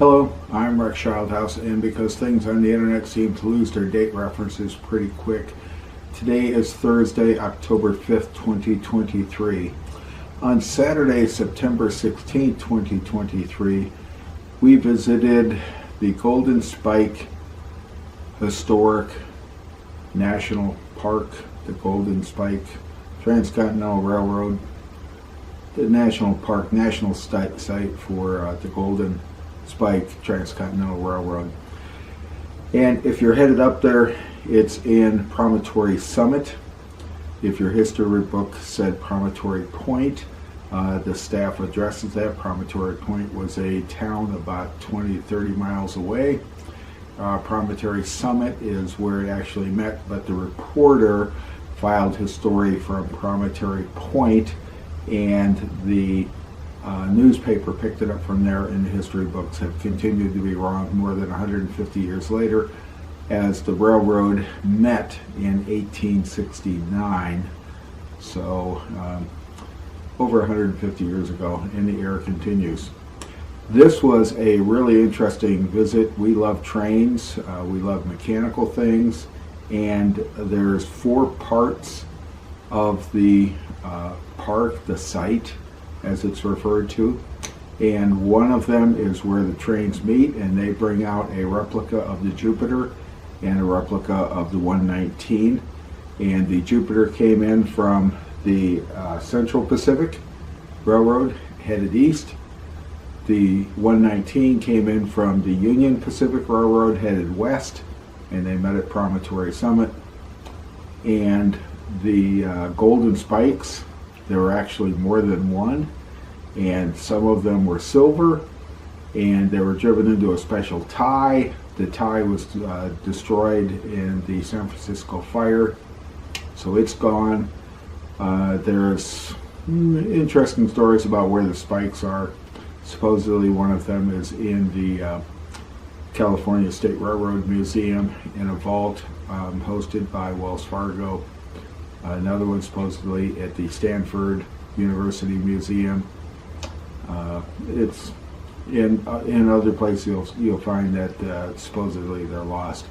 Hello, I'm Rex Childhouse, and because things on the internet seem to lose their date references pretty quick, today is Thursday, October 5th, 2023. On Saturday, September 16th, 2023, we visited the Golden Spike Historic National Park, the Golden Spike Transcontinental Railroad, the national park, national site for the Golden Spike Transcontinental Railroad. And if you're headed up there, it's in Promontory Summit. If your history book said Promontory Point, the staff addresses that. Promontory Point was a town about 20-30 miles away. Promontory Summit is where it actually met, but the reporter filed his story from Promontory Point, and the newspaper picked it up from there, and the history books have continued to be wrong more than 150 years later, as the railroad met in 1869. So over 150 years ago, and the error continues. This was a really interesting visit. We love trains, we love mechanical things, and there's 4 parts of the park, the site as it's referred to, and one of them is where the trains meet, and they bring out a replica of the Jupiter and a replica of the 119. And the Jupiter came in from the Central Pacific Railroad, headed east. The 119 came in from the Union Pacific Railroad, headed west, and they met at Promontory Summit. And the Golden Spikes, there were actually more than one, and some of them were silver, and they were driven into a special tie. The tie was destroyed in the San Francisco fire, so it's gone. There's interesting stories about where the spikes are. Supposedly one of them is in the California State Railroad Museum in a vault hosted by Wells Fargo. Another one supposedly at the Stanford University Museum. It's in other places you'll find that supposedly they're lost.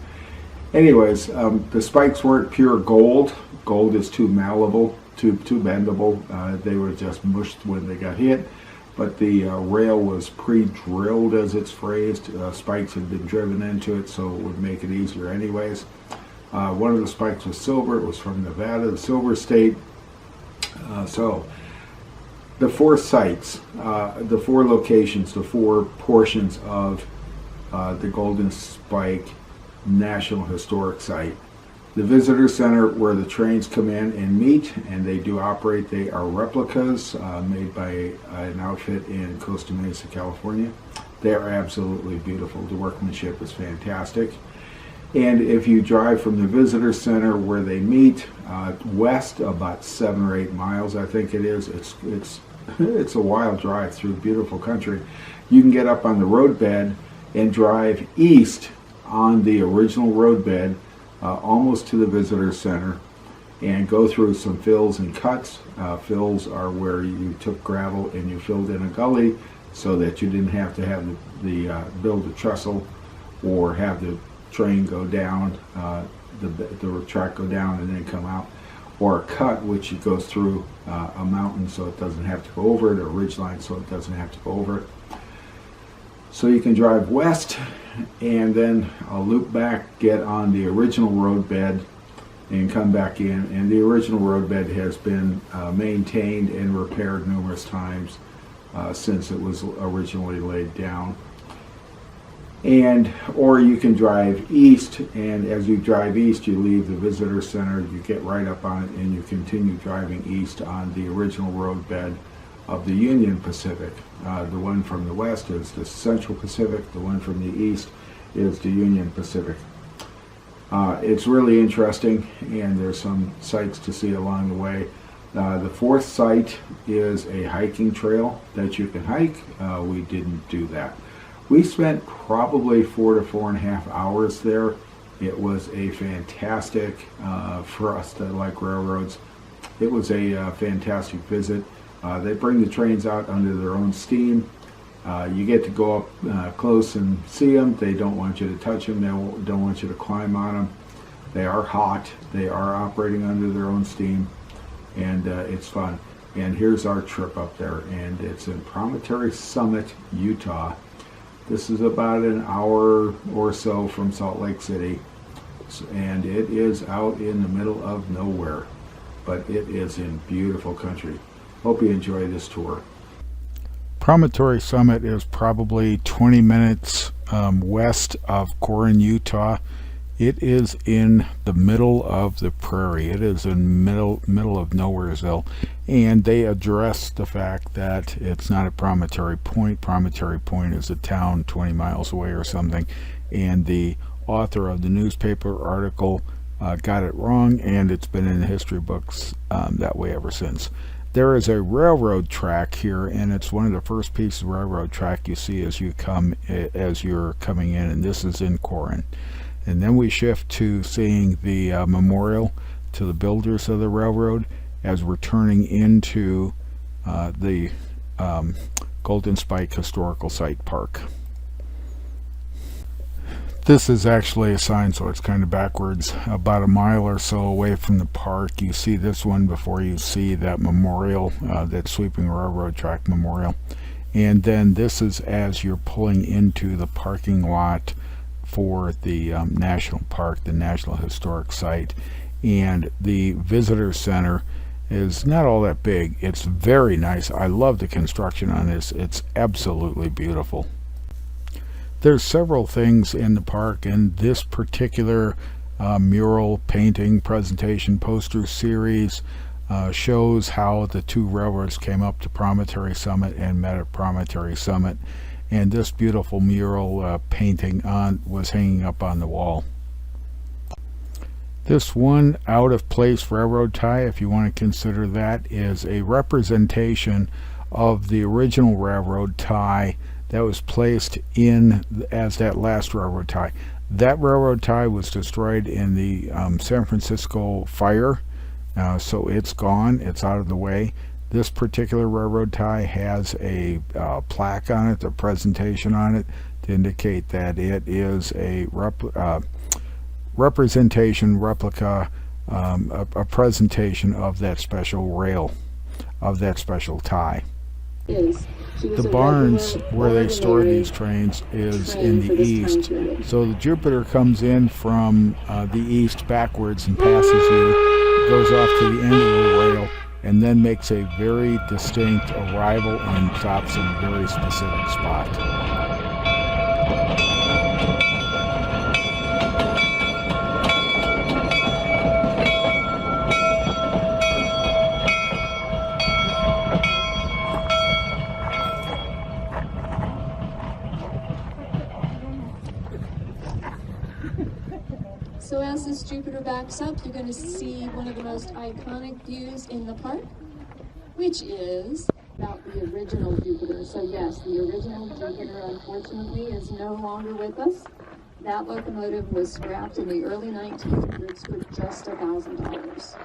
Anyways, the spikes weren't pure gold. Gold is too malleable, too bendable. They were just mushed when they got hit. But the rail was pre-drilled, as it's phrased. Spikes had been driven into it, so it would make it easier anyways. One of the spikes was silver. It was from Nevada, the Silver State. So the 4 sites, the 4 locations, the 4 portions of the Golden Spike National Historic Site. The Visitor Center, where the trains come in and meet, and they do operate. They are replicas made by an outfit in Costa Mesa, California. They are absolutely beautiful. The workmanship is fantastic. And if you drive from the Visitor Center where they meet west about 7 or 8 miles, I think it is, it's a wild drive through beautiful country. You can get up on the roadbed and drive east on the original roadbed almost to the Visitor Center, and go through some fills and cuts. Fills are where you took gravel and you filled in a gully so that you didn't have to have build a trestle or have the train go down, the track go down and then come out, or a cut which it goes through a mountain so it doesn't have to go over it, or a ridge line so it doesn't have to go over it. So you can drive west and then I'll loop back, get on the original roadbed and come back in, and the original roadbed has been maintained and repaired numerous times since it was originally laid down. Or you can drive east, and as you drive east you leave the Visitor Center, you get right up on it and you continue driving east on the original roadbed of the Union Pacific. The one from the west is the Central Pacific, the one from the east is the Union Pacific. It's really interesting, and there's some sights to see along the way. The 4th site is a hiking trail that you can hike. We didn't do that. We spent probably 4 to 4.5 hours there. It was a fantastic, for us that like railroads, it was a fantastic visit. They bring the trains out under their own steam, You get to go up close and see them. They don't want you to touch them. They don't want you to climb on them. They are hot. They are operating under their own steam, and it's fun. And here's our trip up there, and it's in Promontory Summit, Utah. This is about an hour or so from Salt Lake City, and it is out in the middle of nowhere, but it is in beautiful country. Hope you enjoy this tour. Promontory Summit is probably 20 minutes west of Corinne, Utah. It is in the middle of the prairie. It is in middle of nowheresville, and they address the fact that it's not at Promontory Point. Promontory Point is a town 20 miles away or something, and the author of the newspaper article got it wrong, and it's been in the history books that way ever since. There is a railroad track here, and it's one of the first pieces of railroad track you see as you're coming in, and this is in Corinne. And then we shift to seeing the memorial to the builders of the railroad as we're turning into the Golden Spike Historical Site Park. This is actually a sign, so it's kind of backwards. About a mile or so away from the park, you see this one before you see that memorial, that sweeping railroad track memorial. And then this is as you're pulling into the parking lot for the national park, the National Historic Site. And the visitor center is not all that big. It's very nice. I love the construction on this. It's absolutely beautiful. There's several things in the park, and this particular mural painting presentation poster series shows how the two railroads came up to Promontory Summit and met at Promontory Summit. And this beautiful mural painting was hanging up on the wall. This one out-of-place railroad tie, if you want to consider that, is a representation of the original railroad tie that was placed in as that last railroad tie. That railroad tie was destroyed in the San Francisco fire, so it's gone. It's out of the way. This particular railroad tie has a plaque on it, a presentation on it, to indicate that it is a representation, replica, a presentation of that special rail, of that special tie. The barns where they store these trains is in the east, so the Jupiter comes in from the east backwards and passes you, goes off to the end of the rail, and then makes a very distinct arrival and stops in a very specific spot. So as this Jupiter backs up, you're going to see one of the most iconic views in the park, which is about the original Jupiter. So yes, the original Jupiter, unfortunately, is no longer with us. That locomotive was scrapped in the early 1900s for just $1,000.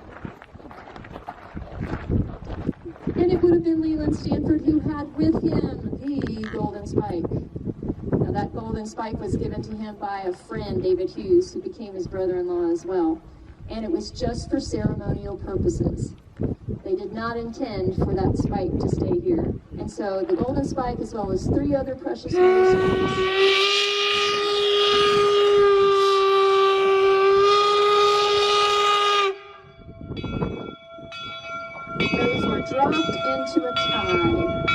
And it would have been Leland Stanford who had with him the Golden Spike. Now that Golden Spike was given to him by a friend, David Hughes, who became his brother-in-law as well. And it was just for ceremonial purposes. They did not intend for that spike to stay here. And so the Golden Spike, as well as 3 other precious stones, those were dropped into a tie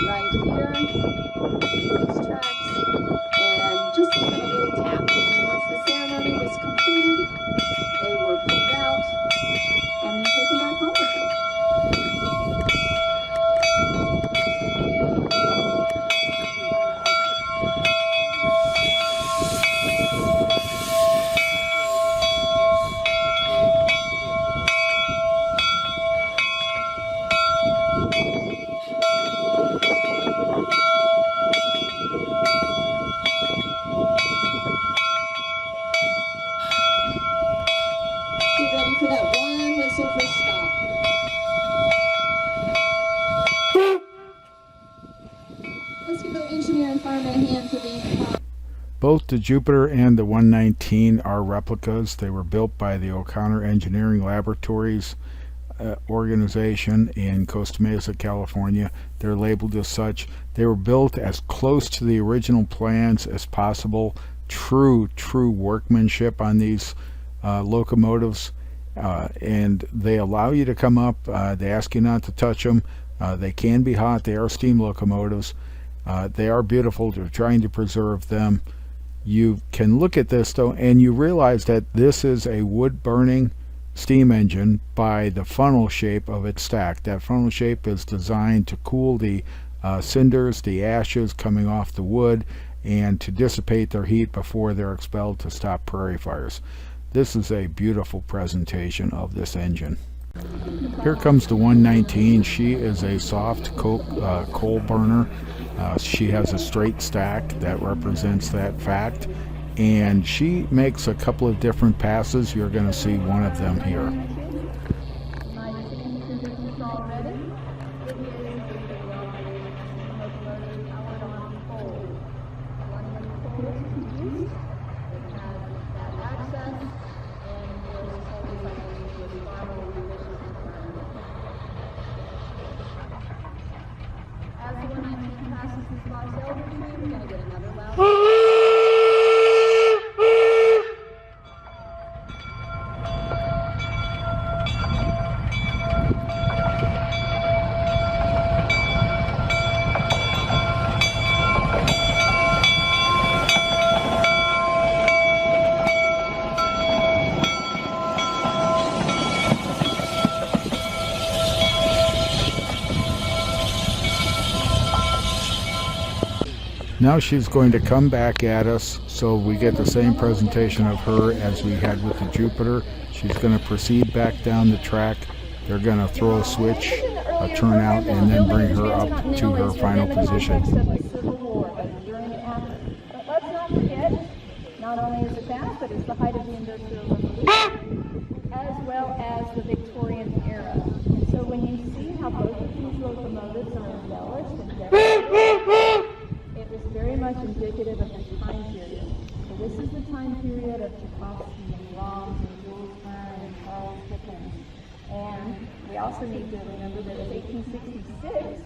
right here, these tracks, and just given a little tap. And once the ceremony was completed, they were pulled out and then taken back home with them. Get ready for that one whistle for stop. Let's give our engineer and Both the Jupiter and the 119 are replicas. They were built by the O'Connor Engineering Laboratories organization in Costa Mesa, California. They're labeled as such. They were built as close to the original plans as possible. True workmanship on these locomotives, and they allow you to come up. They ask you not to touch them. They can be hot. They are steam locomotives. They are beautiful. They're trying to preserve them. You can look at this though, and you realize that this is a wood-burning steam engine by the funnel shape of its stack. That funnel shape is designed to cool the cinders, the ashes coming off the wood, and to dissipate their heat before they're expelled to stop prairie fires. This is a beautiful presentation of this engine. Here comes the 119. She is a soft coal burner. She has a straight stack that represents that fact, and she makes a couple of different passes. You're going to see one of them here. Now she's going to come back at us, so we get the same presentation of her as we had with the Jupiter. She's going to proceed back down the track. They're going to throw a switch, a turnout, and then bring her up to her final position. But let's not forget, not only is it that, but it's the height of the Industrial Revolution, as well as the Victorian era. And so when you see how both of these locomotives are embellished and decorated, it was very much indicative of the time period. So this is the time period of Tchaikovsky and Brahms and Jules Verne and Charles Dickens. And we also need to remember that it was 1866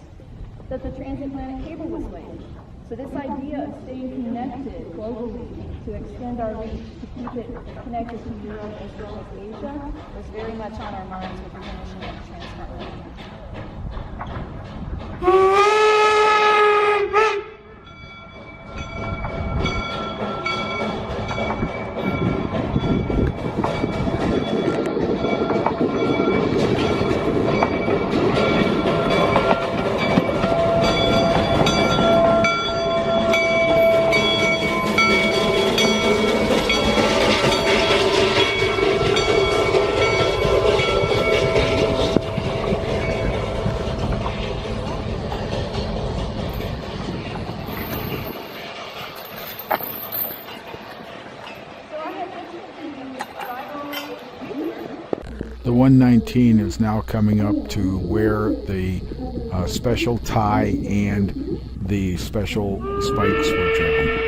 that the transatlantic cable was laid. So this idea of staying connected globally, to extend our reach, to keep it connected to Europe as well as Asia, was very much on our minds with the commission of the Transcontinental. The 119 is now coming up to where the special tie and the special spikes were driven.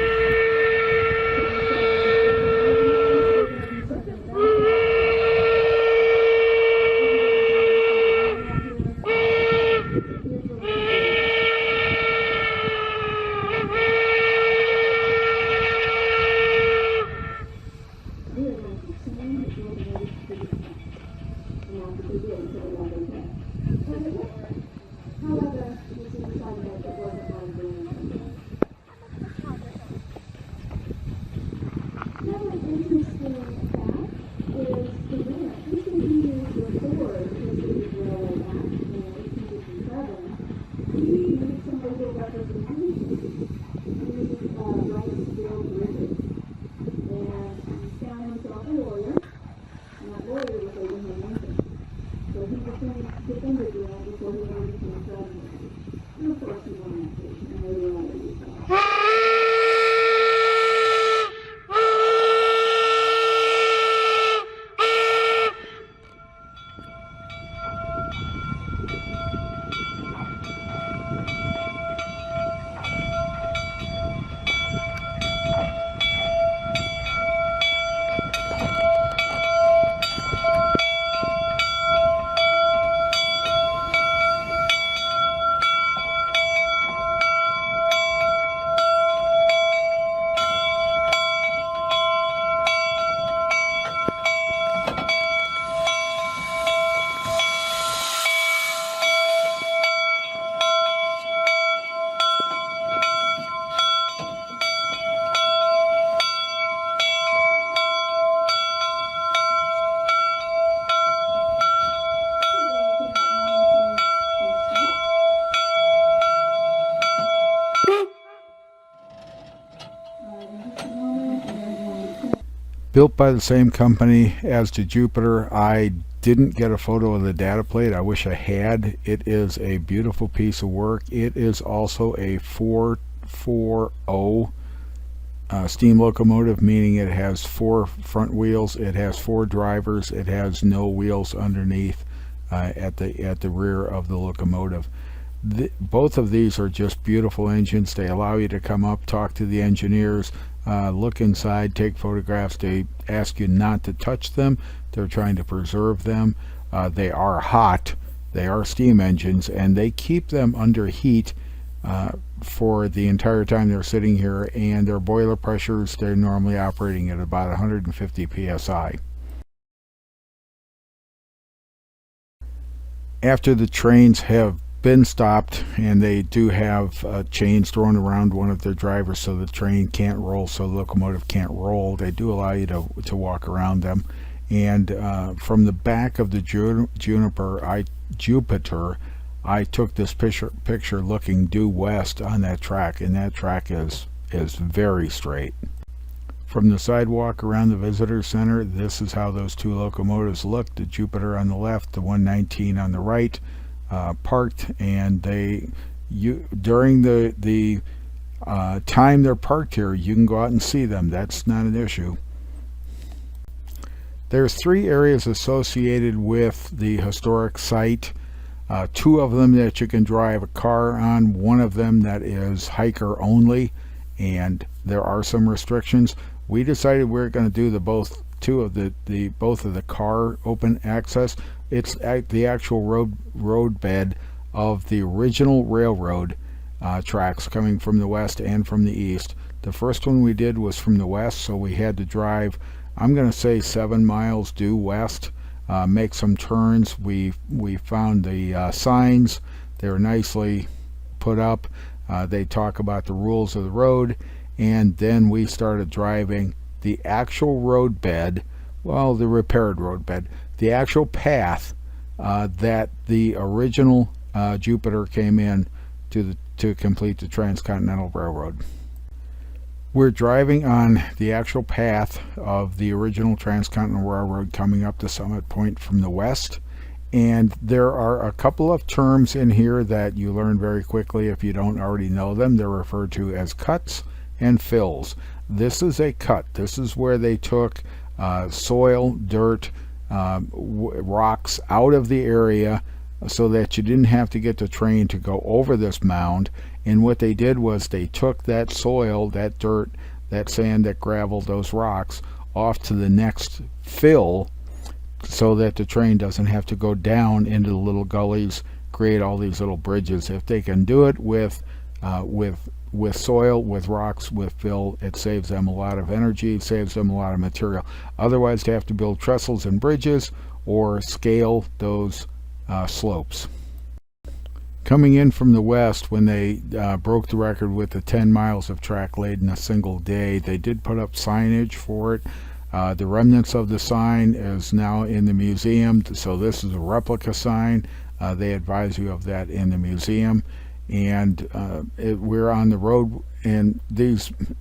Built by the same company as the Jupiter. I didn't get a photo of the data plate. I wish I had. It is a beautiful piece of work. It is also a 440 steam locomotive, meaning it has 4 front wheels, it has 4 drivers, it has no wheels underneath at the rear of the locomotive. Both of these are just beautiful engines. They allow you to come up, talk to the engineers, look inside, take photographs. They ask you not to touch them. They're trying to preserve them. They are hot. They are steam engines, and they keep them under heat for the entire time they're sitting here, and their boiler pressures, they're normally operating at about 150 psi. After the trains have been stopped, and they do have chains thrown around one of their drivers so the train can't roll, so the locomotive can't roll, they do allow you to walk around them. And from the back of the Jupiter, I took this picture looking due west on that track, and that track is very straight. From the sidewalk around the visitor center, this is how those 2 locomotives look. The Jupiter on the left, the 119 on the right, parked, and during the time they're parked here, you can go out and see them. That's not an issue. There's 3 areas associated with the historic site. 2 of them that you can drive a car on, 1 of them that is hiker only, and there are some restrictions. We decided we're going to do both of the car open access. It's the actual roadbed of the original railroad tracks coming from the west and from the east. The first one we did was from the west, so we had to drive, I'm going to say 7 miles due west, make some turns. We found the signs. They were nicely put up. They talk about the rules of the road, and then we started driving the actual roadbed, well, the repaired roadbed, the actual path that the original Jupiter came in to complete the Transcontinental Railroad. We're driving on the actual path of the original Transcontinental Railroad coming up to Summit Point from the west, and there are a couple of terms in here that you learn very quickly if you don't already know them. They're referred to as cuts and fills. This is a cut. This is where they took soil, dirt, rocks out of the area so that you didn't have to get the train to go over this mound. And what they did was they took that soil, that dirt, that sand, that gravel, those rocks off to the next fill so that the train doesn't have to go down into the little gullies, create all these little bridges. If they can do it with soil, with rocks, with fill, it saves them a lot of energy, saves them a lot of material. Otherwise, they have to build trestles and bridges or scale those slopes. Coming in from the west, when they broke the record with the 10 miles of track laid in a single day, they did put up signage for it. The remnants of the sign is now in the museum, so this is a replica sign. They advise you of that in the museum. And we're on the road, and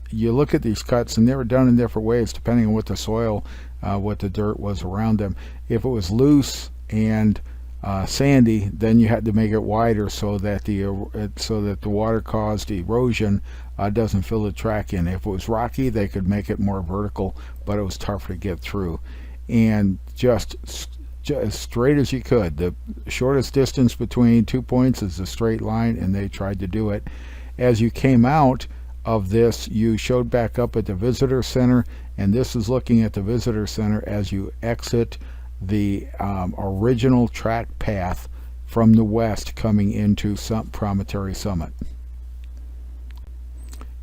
you look at these cuts, and they were done in different ways depending on what the soil, what the dirt was around them. If it was loose and sandy, then you had to make it wider so that the water caused erosion doesn't fill the track in. If it was rocky, they could make it more vertical, but it was tougher to get through. And just as straight as you could. The shortest distance between 2 points is a straight line, and they tried to do it. As you came out of this, you showed back up at the visitor center, and this is looking at the visitor center as you exit the original track path from the west coming into Promontory Summit.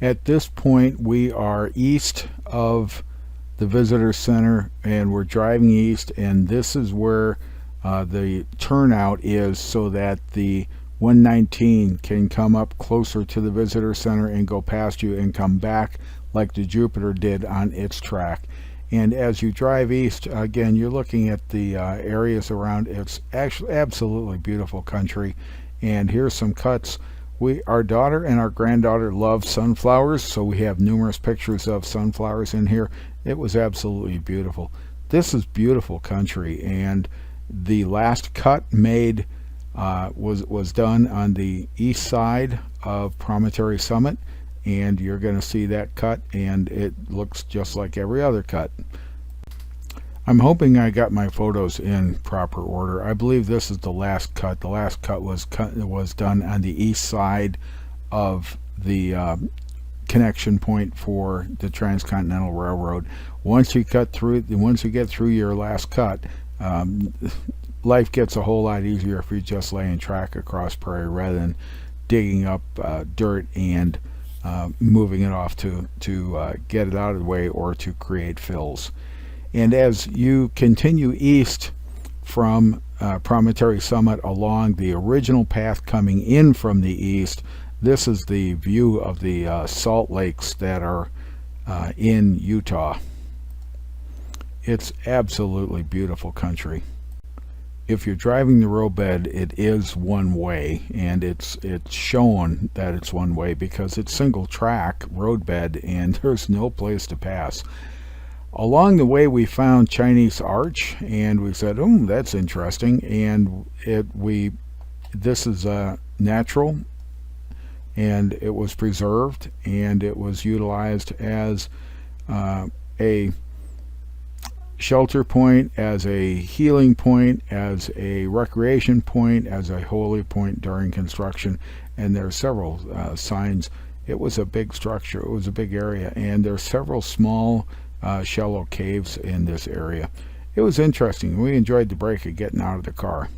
At this point, we are east of the visitor center, and we're driving east, and this is where the turnout is so that the 119 can come up closer to the visitor center and go past you and come back like the Jupiter did on its track. And as you drive east, again, you're looking at the areas around. It's actually absolutely beautiful country. And here's some cuts Our daughter and our granddaughter love sunflowers, so we have numerous pictures of sunflowers in here. It was absolutely beautiful. This is beautiful country, and the last cut made was done on the east side of Promontory Summit, and you're going to see that cut, and it looks just like every other cut. I'm hoping I got my photos in proper order. I believe this is the last cut. The last cut was done on the east side of the connection point for the Transcontinental Railroad. Once you get through your last cut, life gets a whole lot easier if you're just laying track across prairie rather than digging up dirt and moving it off to get it out of the way or to create fills. And as you continue east from Promontory Summit along the original path coming in from the east, this is the view of the salt lakes that are in Utah. It's absolutely beautiful country. If you're driving the roadbed, it is one way, and it's shown that it's one way because it's single track roadbed and there's no place to pass. Along the way we found Chinese arch, and we said, oh, that's interesting, and this is natural, and it was preserved, and it was utilized as a shelter point, as a healing point, as a recreation point, as a holy point during construction. And there are several signs. It was a big structure, it was a big area, and there are several small shallow caves in this area. It was interesting. We enjoyed the break of getting out of the car.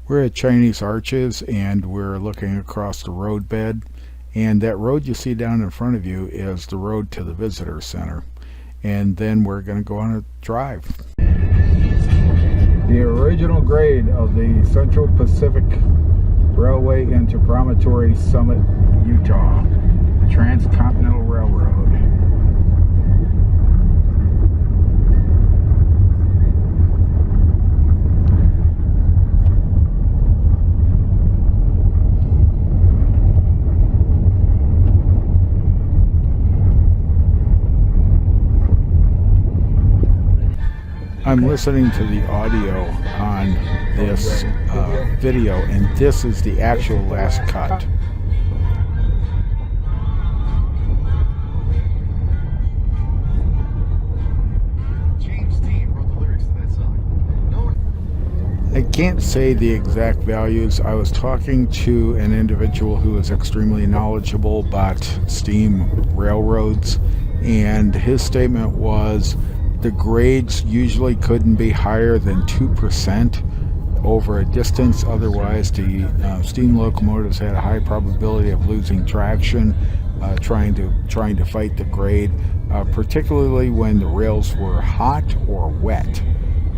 We're at Chinese Arches, and we're looking across the roadbed, and that road you see down in front of you is the road to the visitor center. And then we're going to go on a drive. The original grade of the Central Pacific Railway into Promontory Summit, Utah, Transcontinental Railroad. I'm listening to the audio on this video, and this is the actual last cut. James Dean wrote the lyrics to that song. I can't say the exact values. I was talking to an individual who is extremely knowledgeable about steam railroads, and his statement was the grades usually couldn't be higher than 2% over a distance. Otherwise, the steam locomotives had a high probability of losing traction, trying to fight the grade, particularly when the rails were hot or wet,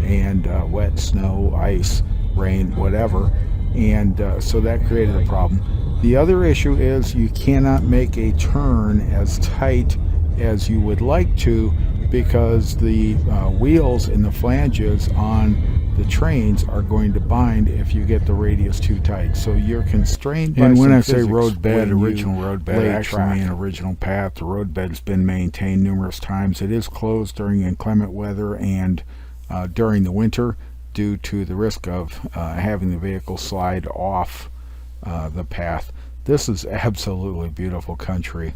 and wet, snow, ice, rain, whatever, and so that created a problem. The other issue is you cannot make a turn as tight as you would like to, because the wheels and the flanges on the trains are going to bind if you get the radius too tight. So you're constrained by. And when I say roadbed, original roadbed, I actually mean original path. The roadbed has been maintained numerous times. It is closed during inclement weather and during the winter due to the risk of having the vehicle slide off the path. This is absolutely beautiful country.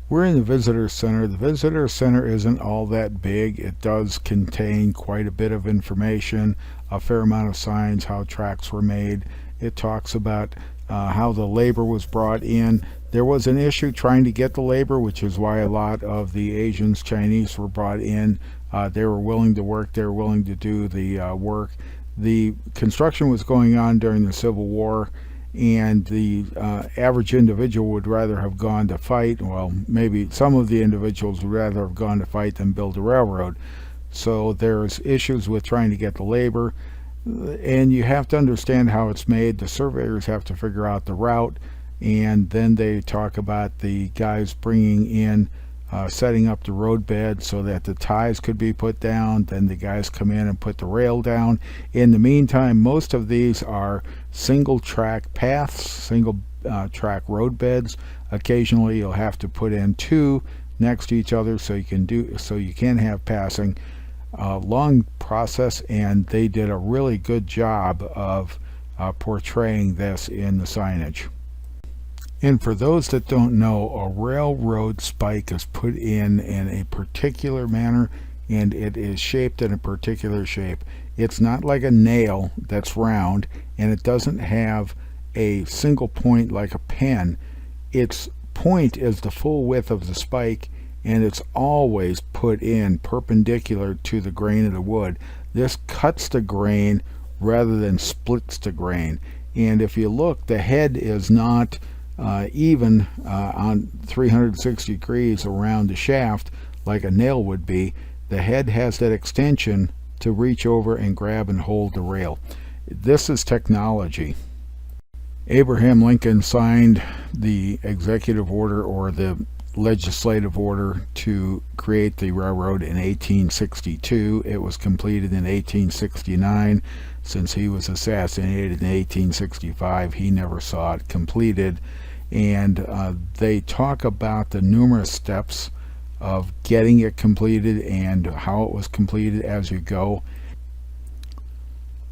We're in the visitor center. The visitor center isn't all that big. It does contain quite a bit of information, a fair amount of signs, how tracks were made. It talks about how the labor was brought in. There was an issue trying to get the labor, which is why a lot of the Asians, Chinese were brought in. They were willing to work. They were willing to do the work. The construction was going on during the Civil War, and the average individual would rather have gone to fight. Well, maybe some of the individuals would rather have gone to fight than build a railroad. So there's issues with trying to get the labor, and you have to understand how it's made. The surveyors have to figure out the route, and then they talk about the guys bringing in setting up the roadbed so that the ties could be put down. Then the guys come in and put the rail down. In the meantime, most of these are single track paths, single track roadbeds. Occasionally you'll have to put in two next to each other so you can have passing. Long process, and they did a really good job of portraying this in the signage. And for those that don't know, a railroad spike is put in a particular manner, and it is shaped in a particular shape. It's not like a nail that's round, and it doesn't have a single point like a pen. Its point is the full width of the spike, and it's always put in perpendicular to the grain of the wood. This cuts the grain rather than splits the grain. And if you look, the head is not even on 360 degrees around the shaft like a nail would be. The head has that extension to reach over and grab and hold the rail. This is technology. Abraham Lincoln signed the executive order, or the legislative order, to create the railroad in 1862. It was completed in 1869. Since he was assassinated in 1865, he never saw it completed. And they talk about the numerous steps of getting it completed and how it was completed as you go.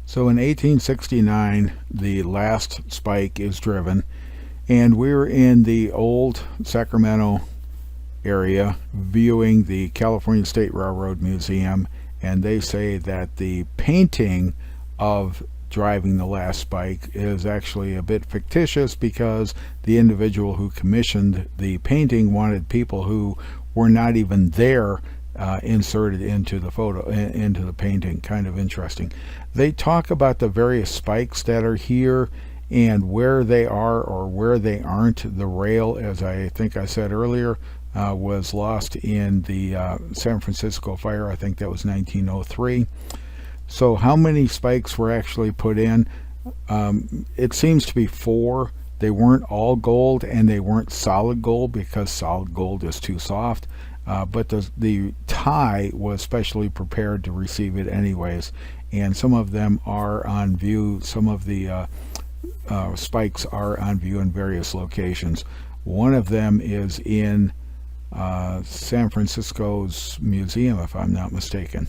So in 1869, the last spike is driven, and we're in the old Sacramento area viewing the California State Railroad Museum, and they say that the painting of driving the last spike is actually a bit fictitious, because the individual who commissioned the painting wanted people who were not even there inserted into the photo, into the painting. Kind of interesting. They talk about the various spikes that are here and where they are or where they aren't. The rail, as I think I said earlier, was lost in the San Francisco fire. I think that was 1903. So how many spikes were actually put in? It seems to be 4. They weren't all gold, and they weren't solid gold, because solid gold is too soft. But the tie was specially prepared to receive it anyways, and some of them are on view. Some of the spikes are on view in various locations. One of them is in San Francisco's museum, if I'm not mistaken.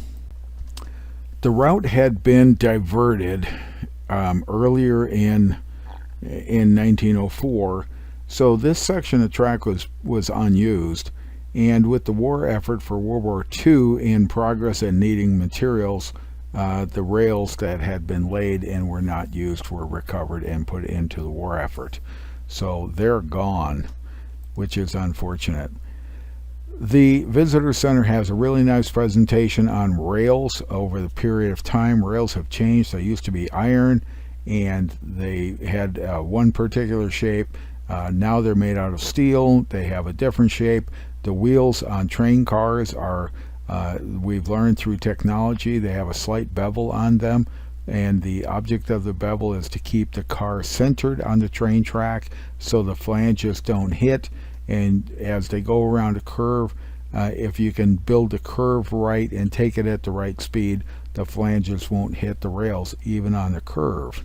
The route had been diverted earlier in 1904, so this section of track was unused. And with the war effort for World War II in progress and needing materials, the rails that had been laid and were not used were recovered and put into the war effort. So they're gone, which is unfortunate. The Visitor Center has a really nice presentation on rails over the period of time. Rails have changed. They used to be iron, and they had one particular shape. Now they're made out of steel. They have a different shape. The wheels on train cars are, we've learned through technology, they have a slight bevel on them, and the object of the bevel is to keep the car centered on the train track so the flanges don't hit. And as they go around a curve, if you can build the curve right and take it at the right speed, the flanges won't hit the rails even on the curve.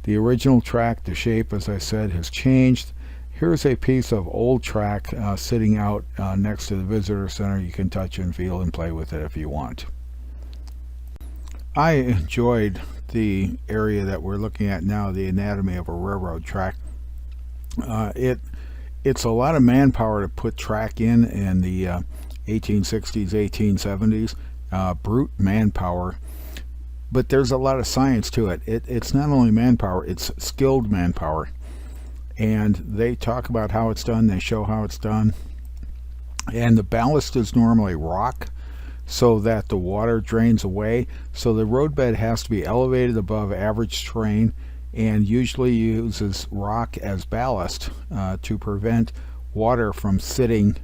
The original track, the shape, as I said, has changed. Here's a piece of old track sitting out next to the Visitor Center. You can touch and feel and play with it if you want. I enjoyed the area that we're looking at now, the anatomy of a railroad track. It's a lot of manpower to put track in the 1860s, 1870s, brute manpower, but there's a lot of science to it. It's not only manpower, it's skilled manpower, and they talk about how it's done. They show how it's done, and the ballast is normally rock so that the water drains away. So the roadbed has to be elevated above average terrain, and usually uses rock as ballast to prevent water from sitting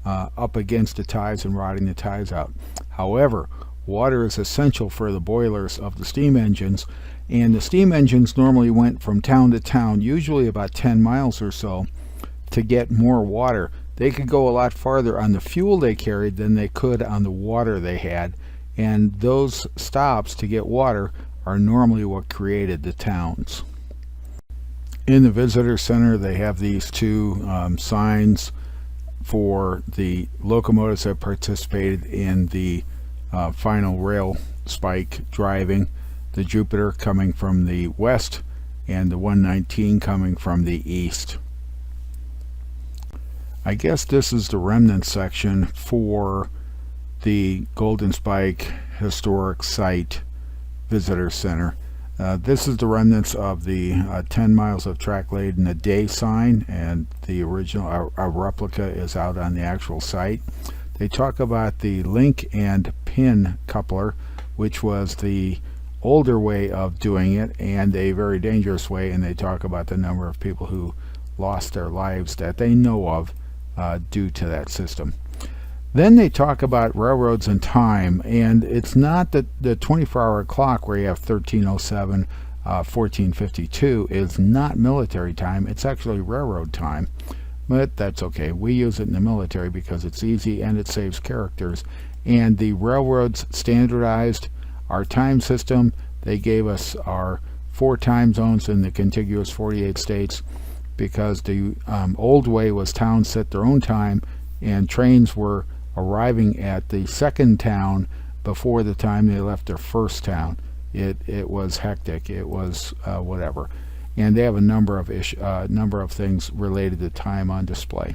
up against the ties and rotting the ties out. However, water is essential for the boilers of the steam engines, and the steam engines normally went from town to town, usually about 10 miles or so, to get more water. They could go a lot farther on the fuel they carried than they could on the water they had, and those stops to get water are normally what created the towns. In the visitor center, they have these two signs for the locomotives that participated in the final rail spike driving. The Jupiter coming from the west and the 119 coming from the east. I guess this is the remnant section for the Golden Spike Historic Site Visitor Center. This is the remnants of the 10 miles of track laid in a day sign, and the original, a replica, is out on the actual site. They talk about the link and pin coupler, which was the older way of doing it and a very dangerous way, and they talk about the number of people who lost their lives that they know of due to that system. Then they talk about railroads and time, and it's not that the 24-hour clock where you have 1307, 1452 is not military time. It's actually railroad time, but that's okay. We use it in the military because it's easy and it saves characters. And the railroads standardized our time system. They gave us our 4 time zones in the contiguous 48 states because the old way was towns set their own time, and trains were arriving at the second town before the time they left their first town. It was hectic. It was whatever, and they have a number of things related to time on display.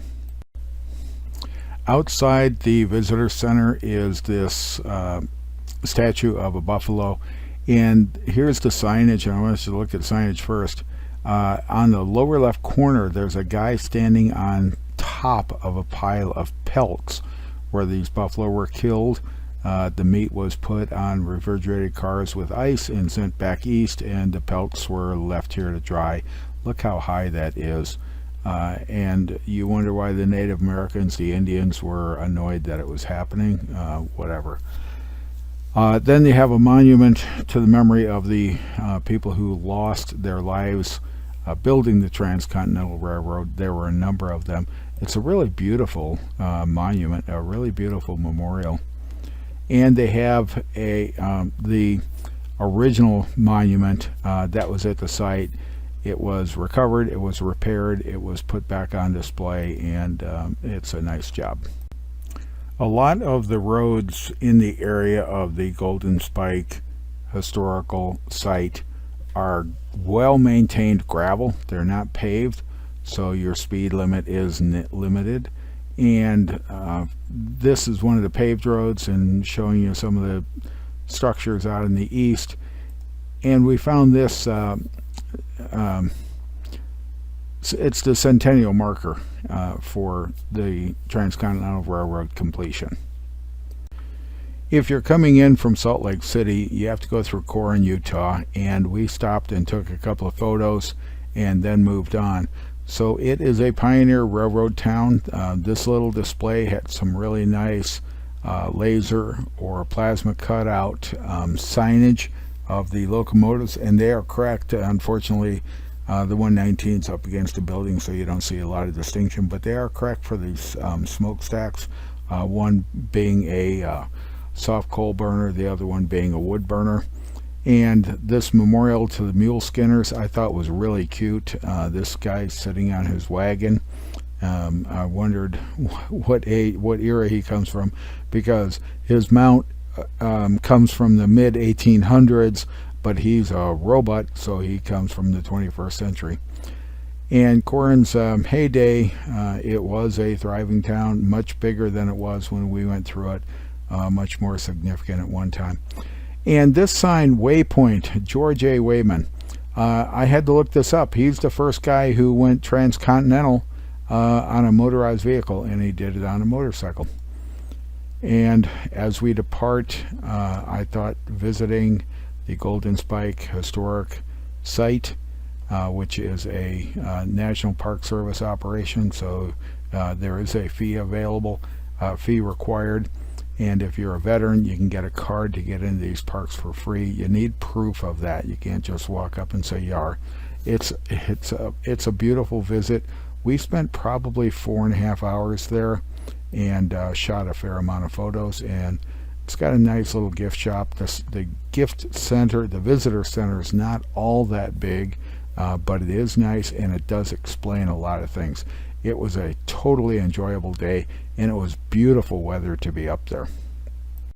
Outside the visitor center is this statue of a buffalo, and here's the signage. And I want us to look at signage first. On the lower left corner, there's a guy standing on top of a pile of pelts where these buffalo were killed. The meat was put on refrigerated cars with ice and sent back east, and the pelts were left here to dry. Look how high that is. And you wonder why the Native Americans, the Indians, were annoyed that it was happening. Whatever. Then they have a monument to the memory of the people who lost their lives building the Transcontinental Railroad. There were a number of them. It's a really beautiful monument, a really beautiful memorial. And they have the original monument that was at the site. It was recovered, it was repaired, it was put back on display, and it's a nice job. A lot of the roads in the area of the Golden Spike Historical Site are well-maintained gravel. They're not paved, so your speed limit is limited. And this is one of the paved roads, and showing you some of the structures out in the east. And we found this, it's the centennial marker for the Transcontinental Railroad completion. If you're coming in from Salt Lake City, you have to go through Corin, Utah, and we stopped and took a couple of photos and then moved on. So it is a pioneer railroad town. This little display had some really nice laser or plasma cutout signage of the locomotives, and they are correct. Unfortunately, the 119's up against a building, so you don't see a lot of distinction, but they are correct for these smokestacks, one being a soft coal burner, the other one being a wood burner. And this memorial to the mule skinners I thought was really cute. This guy sitting on his wagon. I wondered what era he comes from, because his mount comes from the mid 1800s, but he's a robot, so he comes from the 21st century. And Corin's heyday, it was a thriving town, much bigger than it was when we went through it, much more significant at one time. And this sign, Waypoint, George A. Wayman, I had to look this up. He's the first guy who went transcontinental on a motorized vehicle, and he did it on a motorcycle. And as we depart, I thought visiting the Golden Spike Historic Site, which is a National Park Service operation, so there is a fee available, fee required. And if you're a veteran, you can get a card to get into these parks for free. You need proof of that. You can't just walk up and say you are. It's a beautiful visit. We spent probably 4.5 hours there and shot a fair amount of photos. And it's got a nice little gift shop. The gift center, the visitor center, is not all that big. but it is nice, and it does explain a lot of things. It was a totally enjoyable day, and it was beautiful weather to be up there.